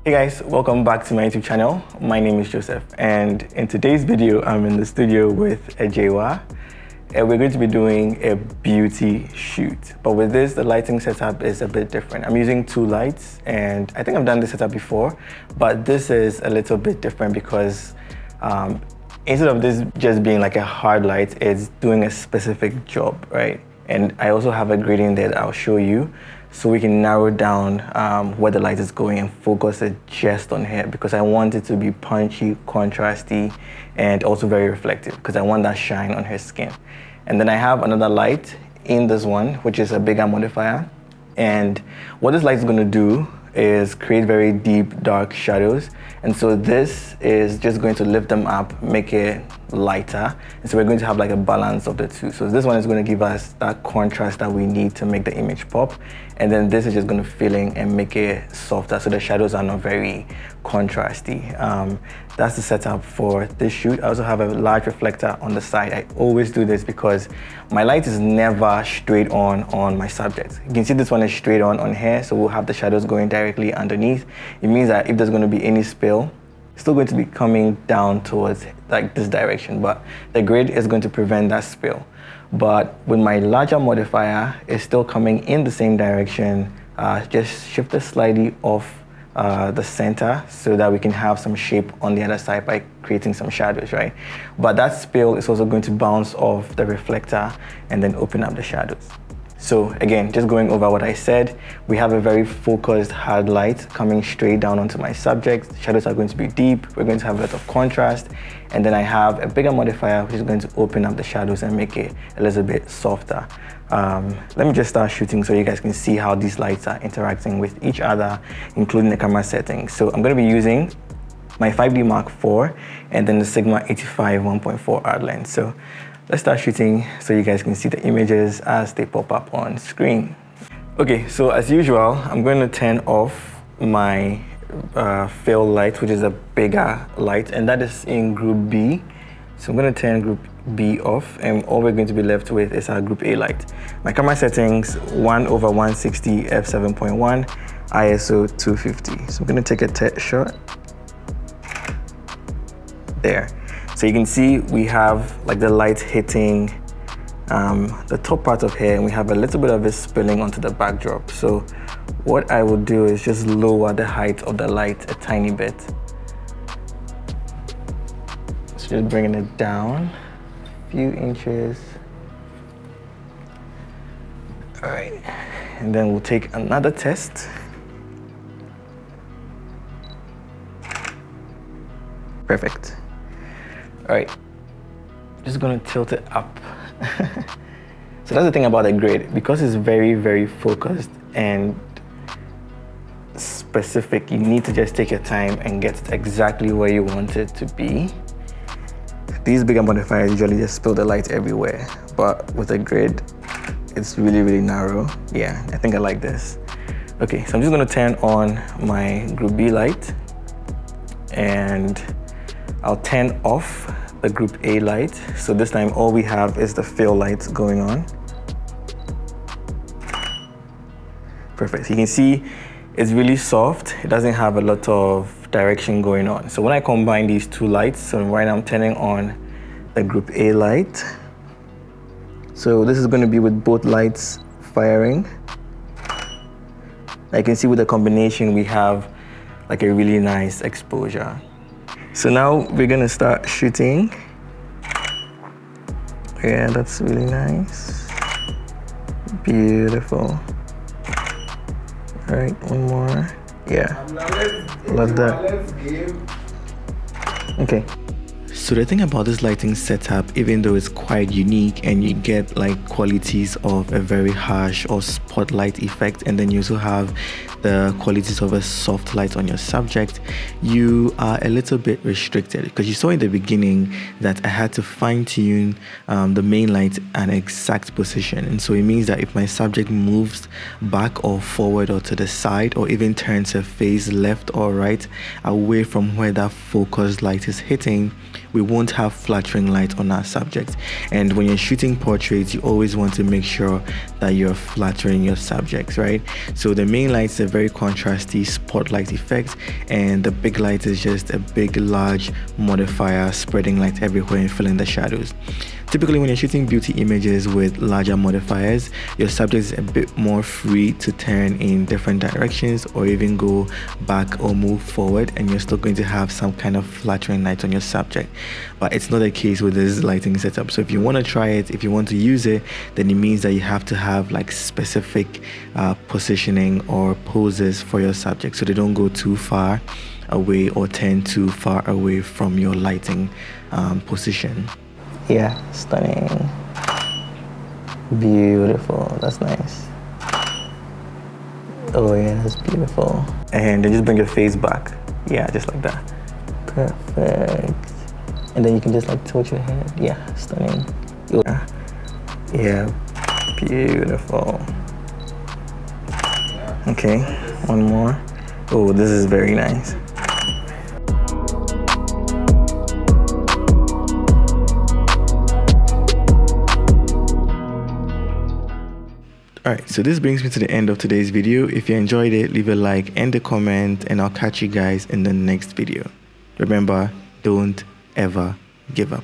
Hey guys, welcome back to my YouTube channel. My name is Joseph, and in today's video, I'm in the studio with Ejewa, and we're going to be doing a beauty shoot. But with this, the lighting setup is a bit different. I'm using two lights, and I think I've done this setup before, but this is a little bit different because instead of this just being like a hard light, it's doing a specific job, right? And I also have a gradient there that I'll show you, so we can narrow down where the light is going and focus it just on here, because I want it to be punchy, contrasty, and also very reflective, because I want that shine on her skin. And then I have another light in this one, which is a bigger modifier. And what this light is going to do is create very deep, dark shadows. And so this is just going to lift them up, make it lighter. And so we're going to have like a balance of the two. So this one is going to give us that contrast that we need to make the image pop. And then this is just going to fill in and make it softer, so the shadows are not very contrasty. That's the setup for this shoot. I also have a large reflector on the side. I always do this because my light is never straight on my subject. You can see this one is straight on here, so we'll have the shadows going directly underneath. It means that if there's going to be any spill, it's still going to be coming down towards like this direction, but the grid is going to prevent that spill. But with my larger modifier, it's still coming in the same direction, just shift it slightly off the center so that we can have some shape on the other side by creating some shadows, right? But that spill is also going to bounce off the reflector and then open up the shadows. So again, just going over what I said, we have a very focused hard light coming straight down onto my subject. The shadows are going to be deep. We're going to have a lot of contrast. And then I have a bigger modifier, which is going to open up the shadows and make it a little bit softer. Let me just start shooting so you guys can see how these lights are interacting with each other, including the camera settings. So I'm going to be using my 5D Mark IV and then the Sigma 85 1.4 art lens. So let's start shooting so you guys can see the images as they pop up on screen. Okay, so as usual, I'm going to turn off my fill light, which is a bigger light, and that is in group B. So I'm going to turn group B off, and all we're going to be left with is our group A light. My camera settings, 1/160 f7.1, ISO 250. So I'm going to take a test shot. There. So you can see we have like the light hitting the top part of here, and we have a little bit of it spilling onto the backdrop. So what I will do is just lower the height of the light a tiny bit. So just bringing it down a few inches. All right, and then we'll take another test. Perfect. All right, just gonna tilt it up. So that's the thing about the grid, because it's very, very focused and specific, you need to just take your time and get it exactly where you want it to be. These bigger modifiers usually just spill the light everywhere, but with a grid, it's really, really narrow. Yeah, I think I like this. Okay, so I'm just gonna turn on my group B light, and I'll turn off the group A light. So this time all we have is the fill light going on. Perfect. So you can see it's really soft. It doesn't have a lot of direction going on. So when I combine these two lights, so right now I'm turning on the group A light. So this is going to be with both lights firing. I can see with the combination we have like a really nice exposure. So now we're gonna start shooting. Yeah, that's really nice. Beautiful. All right, one more. Yeah, love that. Okay. So the thing about this lighting setup, even though it's quite unique and you get like qualities of a very harsh or spotlight effect, and then you also have the qualities of a soft light on your subject, you are a little bit restricted, because you saw in the beginning that I had to fine-tune the main light an exact position. And so it means that if my subject moves back or forward or to the side, or even turns her face left or right away from where that focused light is hitting, we won't have flattering light on our subject. And when you're shooting portraits, you always want to make sure that you're flattering your subjects, right? So the main lights are very contrasty spotlight effect, and the big light is just a big large modifier spreading light everywhere and filling the shadows. Typically, when you're shooting beauty images with larger modifiers, your subject is a bit more free to turn in different directions or even go back or move forward, and you're still going to have some kind of flattering light on your subject. But it's not the case with this lighting setup. So if you want to try it, if you want to use it, then it means that you have to have like specific positioning or poses for your subject, so they don't go too far away or turn too far away from your lighting position. Yeah, stunning. Beautiful. That's nice. Oh yeah, that's beautiful. And then just bring your face back. Yeah, just like that. Perfect. And then you can just like tilt your head. Yeah, stunning. Yeah, beautiful. Okay, one more. Oh, this is very nice. Alright, so this brings me to the end of today's video. If you enjoyed it, leave a like and a comment, and I'll catch you guys in the next video. Remember, don't ever give up.